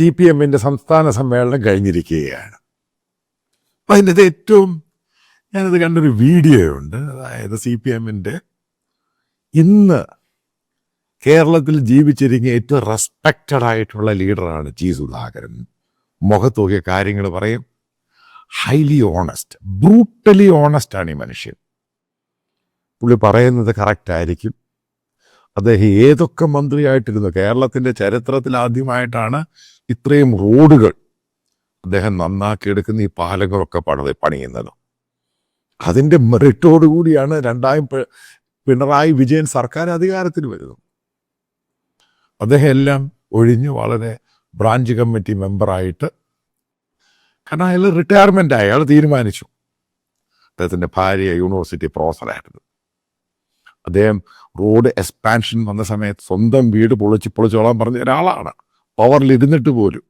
CPM-ന്റെ സംസ്ഥാന സമ്മേളനം കഴിഞ്ഞിരിക്കുകയാണ്. അപ്പം അതിൻ്റെ ഏറ്റവും ഞാനത് കണ്ടൊരു വീഡിയോ ഉണ്ട്. അതായത് CPM-ന്റെ ഇന്ന് കേരളത്തിൽ ജീവിച്ചിരിക്കുന്ന ഏറ്റവും റെസ്പെക്റ്റഡ് ആയിട്ടുള്ള ലീഡറാണ് G. സുധാകരൻ. മുഖത്ത് നോക്കിയ കാര്യങ്ങൾ പറയും. ഹൈലി ഓണസ്റ്റ്, ബ്രൂട്ടലി ഓണസ്റ്റ് ആണ് ഈ മനുഷ്യൻ. പുള്ളി പറയുന്നത് കറക്റ്റ് ആയിരിക്കും. അദ്ദേഹം ഏതൊക്കെ മന്ത്രിയായിട്ടിരുന്നു, കേരളത്തിൻ്റെ ചരിത്രത്തിൽ ആദ്യമായിട്ടാണ് ഇത്രയും റോഡുകൾ അദ്ദേഹം നന്നാക്കിയെടുക്കുന്ന ഈ പാലങ്ങളൊക്കെ പണിയുന്നത്. അതിൻ്റെ മെറിറ്റോടുകൂടിയാണ് പിണറായി വിജയൻ സർക്കാർ അധികാരത്തിൽ വരുന്നത്. അദ്ദേഹം എല്ലാം ഒഴിഞ്ഞ് വളരെ ബ്രാഞ്ച് കമ്മിറ്റി മെമ്പറായിട്ട്, കാരണം അയാൾ റിട്ടയർമെൻ്റ് ആയി, അയാൾ തീരുമാനിച്ചു. അദ്ദേഹത്തിൻ്റെ ഭാര്യ യൂണിവേഴ്സിറ്റി പ്രൊഫസറായിരുന്നു. അദ്ദേഹം റോഡ് എക്സ്പാൻഷൻ വന്ന സമയത്ത് സ്വന്തം വീട് പൊളിച്ചോളാൻ പറഞ്ഞ ഒരാളാണ്, പവറിലിരുന്നിട്ട് പോലും.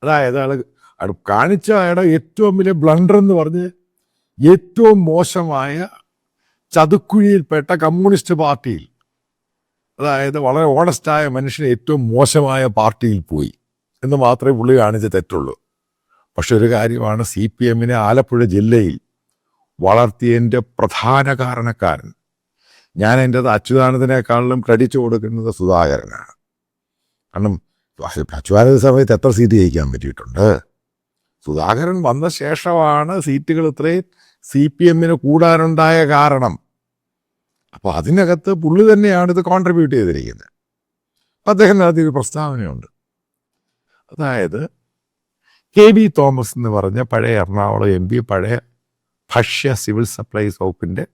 അതായത് അയാൾ കാണിച്ച അയാളുടെ ഏറ്റവും വലിയ ബ്ലണ്ടർ എന്ന് പറഞ്ഞ് ഏറ്റവും മോശമായ ചതുക്കുഴിയിൽപ്പെട്ട കമ്മ്യൂണിസ്റ്റ് പാർട്ടിയിൽ, അതായത് വളരെ ഓണസ്റ്റായ മനുഷ്യൻ ഏറ്റവും മോശമായ പാർട്ടിയിൽ പോയി എന്ന് മാത്രമേ പുള്ളി കാണിച്ച തെറ്റുള്ളൂ. പക്ഷെ ഒരു കാര്യമാണ്, CPM-നെ ആലപ്പുഴ ജില്ലയിൽ വളർത്തിയതിൻ്റെ പ്രധാന കാരണക്കാരൻ, ഞാൻ എൻ്റെ അച്യുതാനന്ദനേക്കാളിലും ക്രെഡിറ്റ് കൊടുക്കുന്നത് സുധാകരനാണ്. കാരണം അച്യുതാനന്ദ സമയത്ത് എത്ര സീറ്റ് ജയിക്കാൻ പറ്റിയിട്ടുണ്ട്? സുധാകരൻ വന്ന ശേഷമാണ് സീറ്റുകൾ ഇത്രയും CPM-ന് കൂടാനുണ്ടായ കാരണം. അപ്പോൾ അതിനകത്ത് പുള്ളി തന്നെയാണ് ഇത് കോൺട്രിബ്യൂട്ട് ചെയ്തിരിക്കുന്നത്. അപ്പം അദ്ദേഹം അതിൽ ഒരു പ്രസ്താവനയുണ്ട്. അതായത് KB തോമസ് എന്ന് പറഞ്ഞ പഴയ എറണാകുളം MP, പഴയ ഭക്ഷ്യ സിവിൽ സപ്ലൈസ് വകുപ്പിൻ്റെ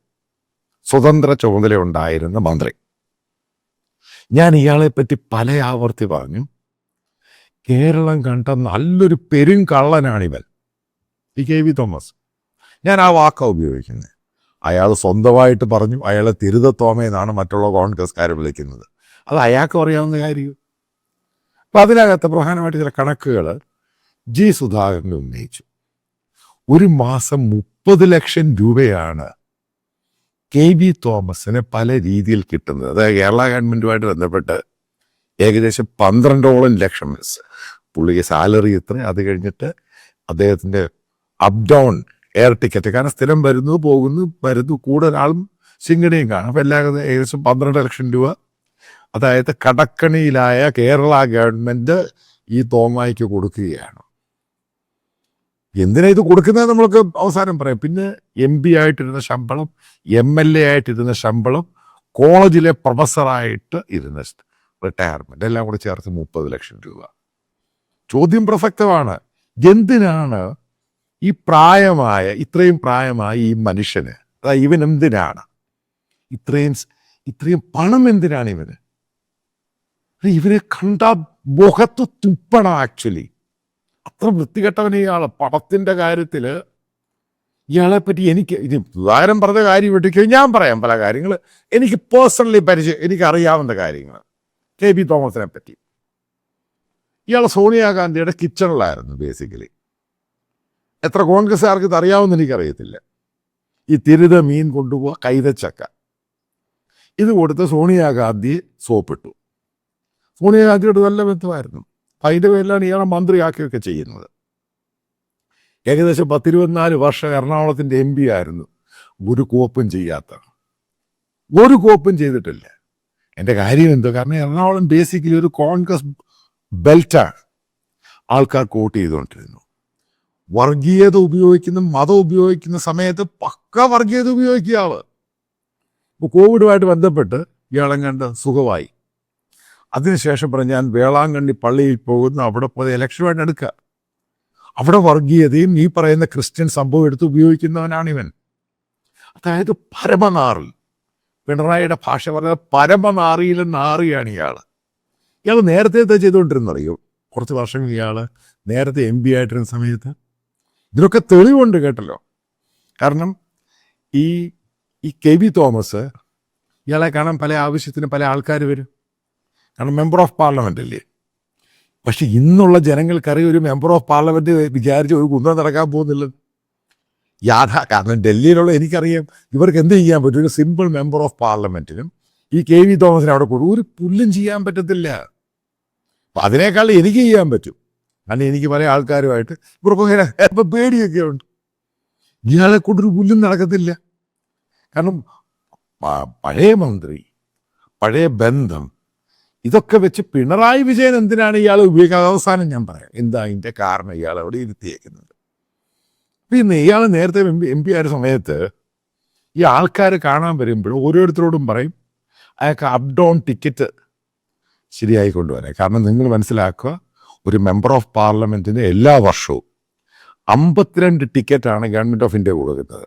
സ്വതന്ത്ര ചുമതല ഉണ്ടായിരുന്ന മന്ത്രി. ഞാൻ ഇയാളെപ്പറ്റി പല ആവർത്തി പറഞ്ഞു, കേരളം കണ്ട നല്ലൊരു പെരുങ്കള്ളനാണിവൻ ഈ KB തോമസ്. ഞാൻ ആ വാക്കാണ് ഉപയോഗിക്കുന്നത്. അയാൾ സ്വന്തമായിട്ട് പറഞ്ഞു, അയാളെ തിരുതത്തോമയെന്നാണ് മറ്റുള്ള കോൺഗ്രസ്കാരെ വിളിക്കുന്നത്. അത് അയാൾക്ക് അറിയാവുന്ന കാര്യം. അപ്പം അതിനകത്ത് പ്രധാനമായിട്ട് ചില കണക്കുകൾ G. സുധാകരൻ ഉന്നയിച്ചു. ഒരു മാസം 30 ലക്ഷം രൂപയാണ് KB തോമസിന് പല രീതിയിൽ കിട്ടുന്നത്. അതായത് കേരള ഗവൺമെൻറ്റുമായിട്ട് ബന്ധപ്പെട്ട് ഏകദേശം 12ഓളം ലക്ഷം പുള്ളിക്ക് സാലറി ഇത്ര. അത് കഴിഞ്ഞിട്ട് അദ്ദേഹത്തിൻ്റെ അപ് ഡൗൺ എയർ ടിക്കറ്റ്, കാരണം സ്ഥിരം വരുന്നു വരുന്നു കൂടെ ഒരാളും ശിങ്കടിയും കാണും. അപ്പം എല്ലാം ഏകദേശം 12 ലക്ഷം രൂപ. അതായത് കടക്കണിയിലായ കേരള ഗവൺമെൻറ് ഈ തോമായിക്ക് കൊടുക്കുകയാണ്. എന്തിനാ ഇത് കൊടുക്കുന്നത് നമ്മൾക്ക് അവസാനം പറയാം. പിന്നെ MP ആയിട്ടിരുന്ന ശമ്പളം, MLA ആയിട്ടിരുന്ന ശമ്പളം, കോളേജിലെ പ്രൊഫസറായിട്ട് ഇരുന്ന റിട്ടയർമെൻറ്റ് എല്ലാം കൂടെ ചേർത്ത് 30 ലക്ഷം രൂപ. ചോദ്യം പ്രസക്തമാണ്. എന്തിനാണ് ഈ ഇത്രയും പ്രായമായ ഈ മനുഷ്യന്, അതായത് ഇവൻ എന്തിനാണ് ഇത്രയും പണം? എന്തിനാണ് ഇവന്? ഇവനെ കണ്ട മുഖത്ത് തുപ്പണം. ആക്ച്വലി അത്ര വൃത്തികെട്ടവൻ ഇയാൾ. പണത്തിൻ്റെ കാര്യത്തിൽ ഇയാളെപ്പറ്റി എനിക്ക് ഉദാഹരണം പറഞ്ഞ കാര്യം വിട്ടിക്കോ, ഞാൻ പറയാം പല കാര്യങ്ങൾ എനിക്ക് പേഴ്സണലി എനിക്ക് അറിയാവുന്ന കാര്യങ്ങൾ. KB തോമസിനെ പറ്റി. ഇയാൾ സോണിയാഗാന്ധിയുടെ കിച്ചണിലായിരുന്നു ബേസിക്കലി. എത്ര കോൺഗ്രസ്സുകാർക്ക് ഇത് അറിയാവുന്ന എനിക്കറിയത്തില്ല. ഈ തിരുത മീൻ കൊണ്ടുപോവുക, കൈതച്ചക്ക, ഇത് കൊടുത്ത് സോണിയാഗാന്ധിയെ സോപ്പിട്ടു. സോണിയാഗാന്ധിയോട് നല്ല ബന്ധമായിരുന്നു. അതിൻ്റെ പേരിലാണ് ഇയാളെ മന്ത്രിയാക്കിയൊക്കെ ചെയ്യുന്നത്. ഏകദേശം 10-24 വർഷം എറണാകുളത്തിൻ്റെ MP ആയിരുന്നു. ഒരു കോപ്പും ചെയ്തിട്ടില്ല. എൻ്റെ കാര്യം എന്തോ, കാരണം എറണാകുളം ബേസിക്കലി ഒരു കോൺഗ്രസ് ബെൽറ്റാണ്. ആൾക്കാർ വോട്ട് ചെയ്തുകൊണ്ടിരുന്നു. വർഗീയത ഉപയോഗിക്കുന്ന, മതം ഉപയോഗിക്കുന്ന സമയത്ത് പക്ക വർഗീയത ഉപയോഗിക്കുക ആള്. ഇപ്പോൾ കോവിഡുമായിട്ട് ബന്ധപ്പെട്ട് ഇയാളെ കണ്ട് സുഖമായി. അതിനുശേഷം പറഞ്ഞ് ഞാൻ വേളാങ്കണ്ണി പള്ളിയിൽ പോകുന്നു, അവിടെ പോയി ഇലക്ഷനുമായിട്ട് എടുക്കുക. അവിടെ വർഗീയതയും ഈ പറയുന്ന ക്രിസ്ത്യൻ സംഭവം എടുത്ത് ഉപയോഗിക്കുന്നവനാണിവൻ. അതായത് പരമനാറി. പിണറായിയുടെ ഭാഷ പറഞ്ഞത് പരമനാറിയിലെ നാറിയാണ് ഇയാൾ. നേരത്തെ ചെയ്തുകൊണ്ടിരുന്നറിയോ? കുറച്ച് വർഷം ഇയാൾ നേരത്തെ MP ആയിട്ടിരുന്ന സമയത്ത് ഇതിനൊക്കെ തെളിവുണ്ട് കേട്ടല്ലോ. കാരണം ഈ KB തോമസ് ഇയാളെ കാണാൻ പല ആവശ്യത്തിന് പല ആൾക്കാർ വരും. കാരണം മെമ്പർ ഓഫ് പാർലമെൻ്റ് അല്ലേ. പക്ഷെ ഇന്നുള്ള ജനങ്ങൾക്കറിയാം ഒരു മെമ്പർ ഓഫ് പാർലമെൻറ്റ് വിചാരിച്ച് ഒരു കുന്നം നടക്കാൻ പോകുന്നില്ല. കാരണം ഡൽഹിയിലുള്ള എനിക്കറിയാം ഇവർക്ക് എന്ത് ചെയ്യാൻ പറ്റും. ഒരു സിമ്പിൾ മെമ്പർ ഓഫ് പാർലമെൻറ്റിനും ഈ KB തോമസിനെ അവിടെ കൊടുക്കും ഒരു പുല്ലും ചെയ്യാൻ പറ്റത്തില്ല. അപ്പം അതിനേക്കാൾ എനിക്ക് ചെയ്യാൻ പറ്റും. കാരണം എനിക്ക് പല ആൾക്കാരുമായിട്ട് ഇപ്പം പേടിയൊക്കെ ഉണ്ട്. ഇയാളെ കൊണ്ടൊരു പുല്ലും നടക്കത്തില്ല. കാരണം പഴയ മന്ത്രി, പഴയ ബന്ധം, ഇതൊക്കെ വെച്ച് പിണറായി വിജയൻ എന്തിനാണ് ഇയാൾ ഉപയോഗിക്കാതെ? അവസാനം ഞാൻ പറയാം എന്താ അതിൻ്റെ കാരണം ഇയാൾ അവിടെ ഇരുത്തിയേക്കുന്നത്. പിന്നെ ഇയാൾ നേരത്തെ എം പി ആയ സമയത്ത് ഈ ആൾക്കാർ കാണാൻ വരുമ്പോൾ ഓരോരുത്തരോടും പറയും അയാൾക്ക് അപ് ഡൗൺ ടിക്കറ്റ് ശരിയായി കൊണ്ടുവരാൻ. കാരണം നിങ്ങൾ മനസ്സിലാക്കുക, ഒരു മെമ്പർ ഓഫ് പാർലമെൻറ്റിന് എല്ലാ വർഷവും 52 ടിക്കറ്റാണ് ഗവൺമെൻറ് ഓഫ് ഇന്ത്യ കൊടുക്കുന്നത്.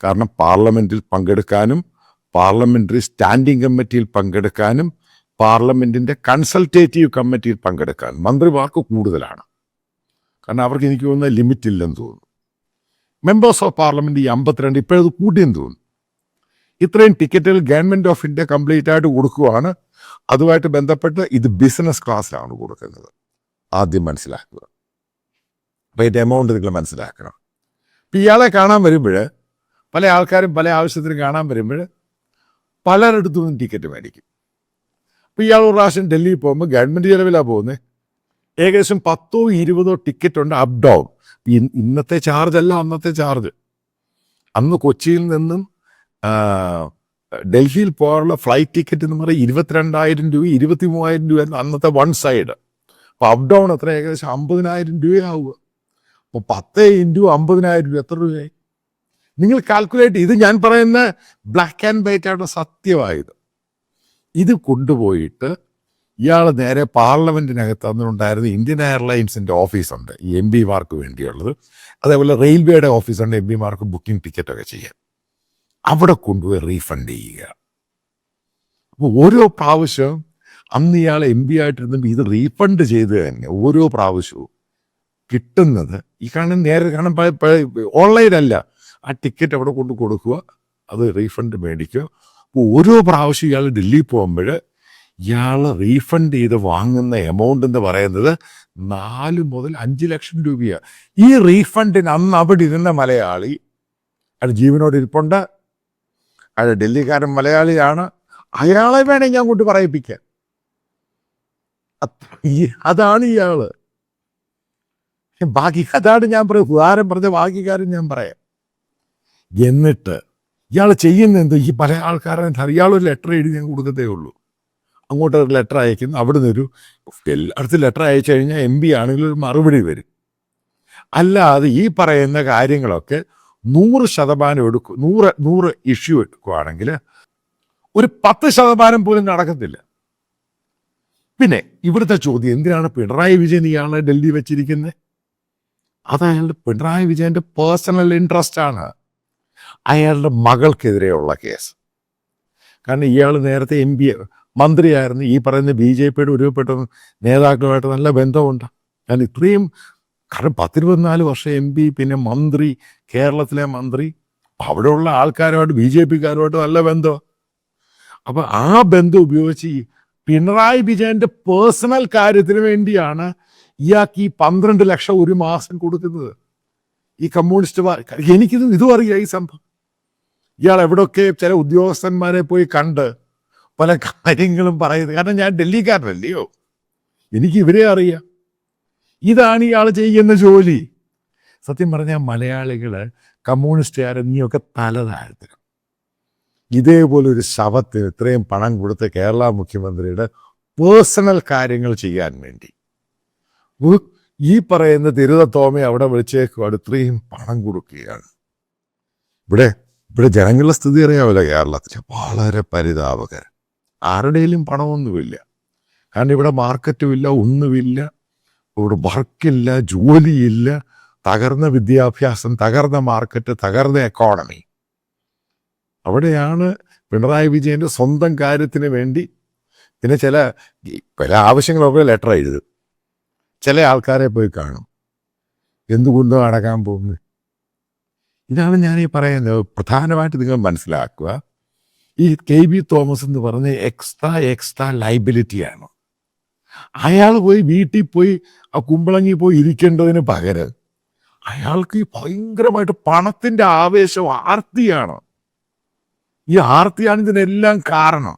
കാരണം പാർലമെൻറ്റിൽ പങ്കെടുക്കാനും പാർലമെൻ്ററി സ്റ്റാൻഡിംഗ് കമ്മിറ്റിയിൽ പങ്കെടുക്കാനും പാർലമെൻറ്റിൻ്റെ കൺസൾട്ടേറ്റീവ് കമ്മിറ്റിയിൽ പങ്കെടുക്കാൻ മന്ത്രിമാർക്ക് കൂടുതലാണ്. കാരണം അവർക്ക് എനിക്ക് തോന്നുന്ന ലിമിറ്റ് ഇല്ലെന്ന് തോന്നുന്നു. മെമ്പേഴ്സ് ഓഫ് പാർലമെൻറ്റ് ഈ 52 ഇപ്പോഴത് കൂട്ടിയെന്ന് തോന്നുന്നു. ഇത്രയും ടിക്കറ്റുകൾ ഗവൺമെൻറ് ഓഫ് ഇന്ത്യ കംപ്ലീറ്റ് ആയിട്ട് കൊടുക്കുകയാണ്. അതുമായിട്ട് ബന്ധപ്പെട്ട് ഇത് ബിസിനസ് ക്ലാസ്സിലാണ് കൊടുക്കുന്നത്. ആദ്യം മനസ്സിലാക്കുക. അപ്പോൾ ഇതിൻ്റെ എമൗണ്ട് നിങ്ങൾ മനസ്സിലാക്കണം. ഇപ്പം ഇയാളെ കാണാൻ വരുമ്പോൾ പല ആൾക്കാരും പല ആവശ്യത്തിന് കാണാൻ വരുമ്പോൾ പലരിടത്തു നിന്നും ടിക്കറ്റ് മേടിക്കും. അപ്പോൾ ഇയാൾ ഒരു പ്രാവശ്യം ഡൽഹിയിൽ പോകുമ്പോൾ ഗവൺമെൻറ് ചിലവിലാണ് പോകുന്നത്. ഏകദേശം 10-20 ടിക്കറ്റ് ഉണ്ട് അപ്പ് ഡൗൺ. ഇന്നത്തെ ചാർജ് അല്ല അന്നത്തെ ചാർജ്. അന്ന് കൊച്ചിയിൽ നിന്നും ഡൽഹിയിൽ പോകാനുള്ള ഫ്ലൈറ്റ് ടിക്കറ്റ് എന്ന് പറയുന്നത് 22,000 രൂപ 23,000 രൂപ അന്നത്തെ വൺ സൈഡ്. അപ്പോൾ അപ്പ് ഡൗൺ എത്ര? ഏകദേശം 50,000 രൂപയാവുക. അപ്പോൾ 10 × 50,000 രൂപ എത്ര രൂപയായി? നിങ്ങൾ കാൽക്കുലേറ്റ്. ഇത് ഞാൻ പറയുന്ന ബ്ലാക്ക് ആൻഡ് വൈറ്റ് ആയിട്ടുള്ള സത്യമായത്. ഇത് കൊണ്ടുപോയിട്ട് ഇയാൾ നേരെ പാർലമെൻറ്റിനകത്ത് അന്നുണ്ടായിരുന്ന ഇന്ത്യൻ എയർലൈൻസിൻ്റെ ഓഫീസുണ്ട് ഈ എം പിമാർക്ക് വേണ്ടിയുള്ളത്. അതേപോലെ റെയിൽവേയുടെ ഓഫീസുണ്ട് എം പിമാർക്ക് ബുക്കിംഗ് ടിക്കറ്റൊക്കെ ചെയ്യാൻ. അവിടെ കൊണ്ടുപോയി റീഫണ്ട് ചെയ്യുക. അപ്പോൾ ഓരോ പ്രാവശ്യവും അന്ന് ഇയാൾ എം പി ആയിട്ടിരുന്നപ്പോൾ ഇത് റീഫണ്ട് ചെയ്ത് തന്നെ ഓരോ പ്രാവശ്യവും കിട്ടുന്നത് ഈ കാണാൻ ഓൺലൈനല്ല, ആ ടിക്കറ്റ് അവിടെ കൊണ്ട് കൊടുക്കുക, അത് റീഫണ്ട് മേടിക്കുക. അപ്പോൾ ഓരോ പ്രാവശ്യം ഇയാൾ ഡൽഹിയിൽ പോകുമ്പോൾ ഇയാൾ റീഫണ്ട് ചെയ്ത് വാങ്ങുന്ന എമൗണ്ട് എന്ന് പറയുന്നത് 4 മുതൽ 5 ലക്ഷം രൂപയാണ്. ഈ റീഫണ്ടിന് അന്ന് അവിടെ ഇരുന്ന മലയാളി അയാൾ ജീവനോട് ഇരിപ്പുണ്ട്, അയാൾ ഡൽഹിക്കാരൻ മലയാളിയാണ്, അയാളെ വേണേ ഞാൻ കൊണ്ട് പറയിപ്പിക്കാൻ. അതാണ് ഇയാള്. ബാക്കി അതാണ് ഞാൻ പറയും, ഉദാഹരണം പറഞ്ഞ ബാക്കിക്കാരൻ ഞാൻ പറയാം. എന്നിട്ട് ഇയാൾ ചെയ്യുന്ന എന്ത്? ഈ പല ആൾക്കാരെ ഇയാളൊരു ലെറ്റർ എഴുതി ഞാൻ കൊടുക്കത്തേ ഉള്ളൂ. അങ്ങോട്ട് ഒരു ലെറ്റർ അയക്കുന്നു, അവിടെ നിന്നൊരു എല്ലായിടത്തും ലെറ്റർ അയച്ചു കഴിഞ്ഞാൽ എം പി ആണെങ്കിൽ ഒരു മറുപടി വരും. അല്ലാതെ ഈ പറയുന്ന കാര്യങ്ങളൊക്കെ 100% എടുക്കും. 100 ഇഷ്യൂ എടുക്കുകയാണെങ്കിൽ ഒരു 10% പോലും നടക്കത്തില്ല. പിന്നെ ഇവിടുത്തെ ചോദ്യം, എന്തിനാണ് പിണറായി വിജയൻ ഇയാളെ ഡൽഹി വെച്ചിരിക്കുന്നത്? അത് അയാളുടെ പിണറായി വിജയൻ്റെ പേഴ്സണൽ ഇൻട്രസ്റ്റ് ആണ്. അയാളുടെ മകൾക്കെതിരെയുള്ള കേസ്. കാരണം ഇയാൾ നേരത്തെ എം പി മന്ത്രിയായിരുന്നു. ഈ പറയുന്ന BJPയുടെ ഒരുപ്പെട്ട നേതാക്കളുമായിട്ട് നല്ല ബന്ധമുണ്ട്. കാരണം ഇത്രയും, കാരണം 10-24 വർഷം എം പി, പിന്നെ മന്ത്രി, കേരളത്തിലെ മന്ത്രി, അവിടെയുള്ള ആൾക്കാരുമായിട്ട് BJPക്കാരുമായിട്ട് നല്ല ബന്ധമാണ്. അപ്പം ആ ബന്ധം ഉപയോഗിച്ച് പിണറായി വിജയൻ്റെ പേഴ്സണൽ കാര്യത്തിന് വേണ്ടിയാണ് ഇയാൾക്ക് ഈ 12 ലക്ഷം ഒരു മാസം കൊടുക്കുന്നത്. ഈ കമ്മ്യൂണിസ്റ്റ് ഇതും അറിയാം ഈ സംഭവം. ഇയാൾ എവിടെയൊക്കെ ചില ഉദ്യോഗസ്ഥന്മാരെ പോയി കണ്ട് പല കാര്യങ്ങളും പറയുന്നത്. കാരണം ഞാൻ ഡൽഹിക്കാരനല്ലയോ, എനിക്ക് ഇവരെ അറിയാം. ഇതാണ് ഇയാൾ ചെയ്യുന്ന ജോലി. സത്യം പറഞ്ഞാൽ മലയാളികൾ കമ്മ്യൂണിസ്റ്റുകാരെ നീയൊക്കെ തല താഴ്ത്തണം. ഇതേപോലെ ഒരു ശവത്തിന് ഇത്രയും പണം കൊടുത്ത കേരള മുഖ്യമന്ത്രിയുടെ പേഴ്സണൽ കാര്യങ്ങൾ ചെയ്യാൻ വേണ്ടി ഈ പറയുന്ന തിരുത തോമയെ അവിടെ വിളിച്ചേക്കുവാണ്, ഇത്രയും പണം കൊടുക്കുകയാണ്. ഇവിടെ ജനങ്ങളുടെ സ്ഥിതി അറിയാമല്ലോ കേരളത്തിൽ, വളരെ പരിതാപകരം. ആരുടെയിലും പണമൊന്നുമില്ല. കാരണം ഇവിടെ മാർക്കറ്റുമില്ല, ഒന്നുമില്ല. ഇവിടെ വർക്കില്ല, ജോലിയില്ല, തകർന്ന വിദ്യാഭ്യാസം, തകർന്ന മാർക്കറ്റ്, തകർന്ന എക്കോണമി. അവിടെയാണ് പിണറായി വിജയൻ്റെ സ്വന്തം കാര്യത്തിന് വേണ്ടി പിന്നെ പല ആവശ്യങ്ങളൊക്കെ ലെറ്റർ എഴുതും. ചില ആൾക്കാരെ പോയി കാണും, എന്തുകൊണ്ടോ അടക്കാൻ പോകുന്നത്. ഇതാണ് ഞാൻ ഈ പറയുന്നത്. പ്രധാനമായിട്ട് നിങ്ങൾ മനസ്സിലാക്കുക, ഈ KB തോമസ് എന്ന് പറഞ്ഞ എക്സ്ട്രാ ലൈബിലിറ്റിയാണ്. അയാൾ പോയി വീട്ടിൽ പോയി ആ കുമ്പളങ്ങി പോയി ഇരിക്കേണ്ടതിന് പകരം അയാൾക്ക് ഈ ഭയങ്കരമായിട്ട് പണത്തിൻ്റെ ആവേശം, ആർത്തിയാണ്. ഈ ആർത്തിയാണ് ഇതിനെല്ലാം കാരണം.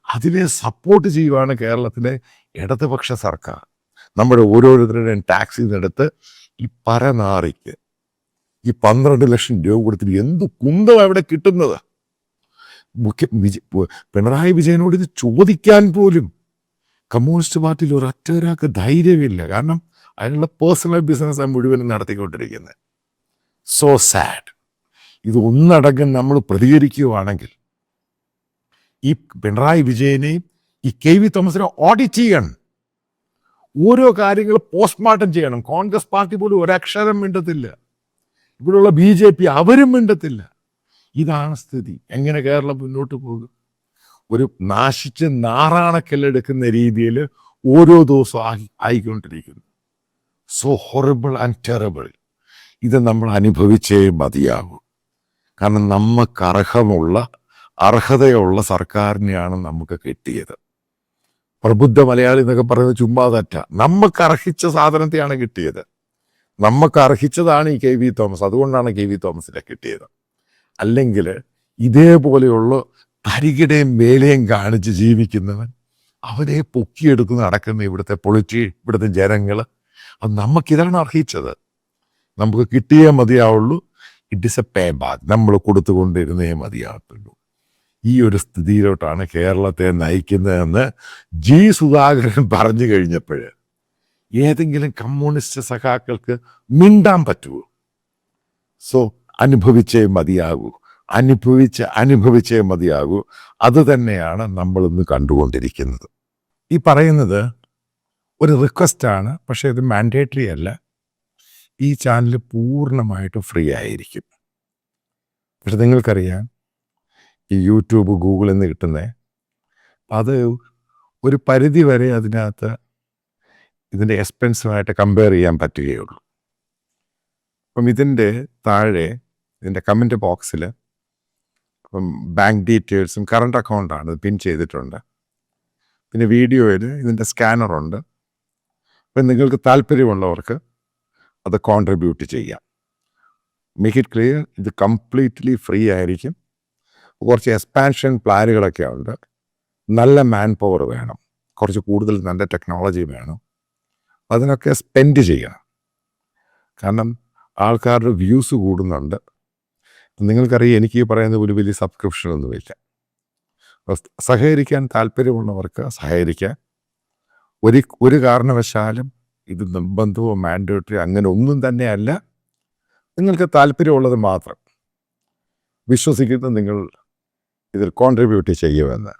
അതിനെ സപ്പോർട്ട് ചെയ്യുവാണ് കേരളത്തിലെ ഇടതുപക്ഷ സർക്കാർ നമ്മുടെ ഓരോരുത്തരുടെയും ടാക്സിൽ നിന്നെടുത്ത് ഈ പരനാറിക്ക് ഈ 12 ലക്ഷം രൂപ കൊടുത്തിട്ട് എന്ത് കുന്തം അവിടെ കിട്ടുന്നത്? പിണറായി വിജയനോട് ഇത് ചോദിക്കാൻ പോലും കമ്മ്യൂണിസ്റ്റ് പാർട്ടിയിൽ ഒരൊറ്റൊരാൾക്ക് ധൈര്യമില്ല. കാരണം അതിനുള്ള പേഴ്സണൽ ബിസിനസ് മുഴുവനും നടത്തിക്കൊണ്ടിരിക്കുന്നത്. So sad. ഇത് ഒന്നടങ്കം നമ്മൾ പ്രതികരിക്കുകയാണെങ്കിൽ ഈ പിണറായി വിജയനെയും ഈ KV തോമസിനെ ഓഡിറ്റ് ചെയ്യണം. ഓരോ കാര്യങ്ങൾ പോസ്റ്റ്മോർട്ടം ചെയ്യണം. കോൺഗ്രസ് പാർട്ടി പോലും ഒരക്ഷരം മിണ്ടത്തില്ല. ഇവിടെയുള്ള BJP അവരും മിണ്ടത്തില്ല. ഇതാണ് സ്ഥിതി. എങ്ങനെ കേരളം മുന്നോട്ട് പോകും? ഒരു നാശിച്ച് നാറാണക്കല്ലെടുക്കുന്ന രീതിയിൽ ഓരോ ദിവസവും ആയിക്കൊണ്ടിരിക്കുന്നു. So horrible and terrible. ഇത് നമ്മൾ അനുഭവിച്ചേ മതിയാകൂ. കാരണം നമുക്ക് അർഹതയുള്ള സർക്കാരിനെയാണ് നമുക്ക് കിട്ടിയത്. പ്രബുദ്ധ മലയാളി എന്നൊക്കെ പറയുന്നത് ചുമ്മാ തെറ്റ. നമുക്ക് അർഹിച്ച സാധനത്തെയാണ് കിട്ടിയത്. നമുക്ക് അർഹിച്ചതാണ് ഈ KV തോമസ്. അതുകൊണ്ടാണ് KV തോമസിനെ കിട്ടിയത്. അല്ലെങ്കിൽ ഇതേപോലെയുള്ള തരികിടയും വേലയും കാണിച്ച് ജീവിക്കുന്നവൻ അവരെ പൊക്കിയെടുത്ത് നടക്കുന്ന ഇവിടുത്തെ ഇവിടുത്തെ ജനങ്ങൾ, അത് നമുക്കിതാണ് അർഹിച്ചത്. നമുക്ക് കിട്ടിയേ മതിയാവുള്ളൂ. It is a pay back. നമ്മൾ കൊടുത്തുകൊണ്ടിരുന്നേ മതിയാകത്തുള്ളൂ. ഈ ഒരു സ്ഥിതിയിലോട്ടാണ് കേരളത്തെ നയിക്കുന്നതെന്ന് സുധാകരൻ പറഞ്ഞു കഴിഞ്ഞപ്പോൾ ഏതെങ്കിലും കമ്മ്യൂണിസ്റ്റ് സഖാക്കൾക്ക് മിണ്ടാൻ പറ്റുമോ? സോ അനുഭവിച്ചേ മതിയാകൂ. അനുഭവിച്ചേ മതിയാകൂ. അത് തന്നെയാണ് നമ്മളിന്ന് കണ്ടുകൊണ്ടിരിക്കുന്നത്. ഈ പറയുന്നത് ഒരു റിക്വസ്റ്റാണ്, പക്ഷേ ഇത് മാൻഡേറ്ററി അല്ല. ഈ ചാനൽ പൂർണ്ണമായിട്ട് ഫ്രീ ആയിരിക്കും. പക്ഷെ നിങ്ങൾക്കറിയാം, ഈ യൂട്യൂബ് ഗൂഗിളിൽ നിന്ന് കിട്ടുന്നത് അത് ഒരു പരിധി വരെ അതിനകത്ത് ഇതിൻ്റെ എക്സ്പെൻസുമായിട്ട് കമ്പയർ ചെയ്യാൻ പറ്റുകയുള്ളൂ. അപ്പം ഇതിൻ്റെ താഴെ ഇതിൻ്റെ കമൻറ്റ് ബോക്സിൽ ഇപ്പം ബാങ്ക് ഡീറ്റെയിൽസും കറണ്ട് അക്കൗണ്ടാണ് പിൻ ചെയ്തിട്ടുണ്ട്. പിന്നെ വീഡിയോയിൽ ഇതിൻ്റെ സ്കാനറുണ്ട്. അപ്പം നിങ്ങൾക്ക് താല്പര്യമുള്ളവർക്ക് അത് കോൺട്രിബ്യൂട്ട് ചെയ്യാം. മേക്ക് ഇറ്റ് ക്ലിയർ, ഇത് കംപ്ലീറ്റ്ലി ഫ്രീ ആയിരിക്കും. കുറച്ച് എക്സ്പാൻഷൻ പ്ലാനുകളൊക്കെ ഉണ്ട്. നല്ല മാൻ പവർ വേണം, കുറച്ച് കൂടുതൽ നല്ല ടെക്നോളജി വേണം. അതിനൊക്കെ സ്പെൻഡ് ചെയ്യണം. കാരണം ആൾക്കാരുടെ വ്യൂസ് കൂടുന്നുണ്ട്. നിങ്ങൾക്കറിയാം, എനിക്ക് ഈ പറയുന്ന ഒരു വലിയ സബ്സ്ക്രിപ്ഷനൊന്നുമില്ല. സഹകരിക്കാൻ താല്പര്യമുള്ളവർക്ക് സഹകരിക്കാൻ. ഒരു കാരണവശാലും ഇത് നിർബന്ധമോ മാൻഡേറ്ററി അങ്ങനെ ഒന്നും തന്നെയല്ല. നിങ്ങൾക്ക് താല്പര്യമുള്ളത് മാത്രം വിശ്വസിക്കുന്ന നിങ്ങൾ ഇതിൽ കോൺട്രിബ്യൂട്ട് ചെയ്യുമെന്ന്.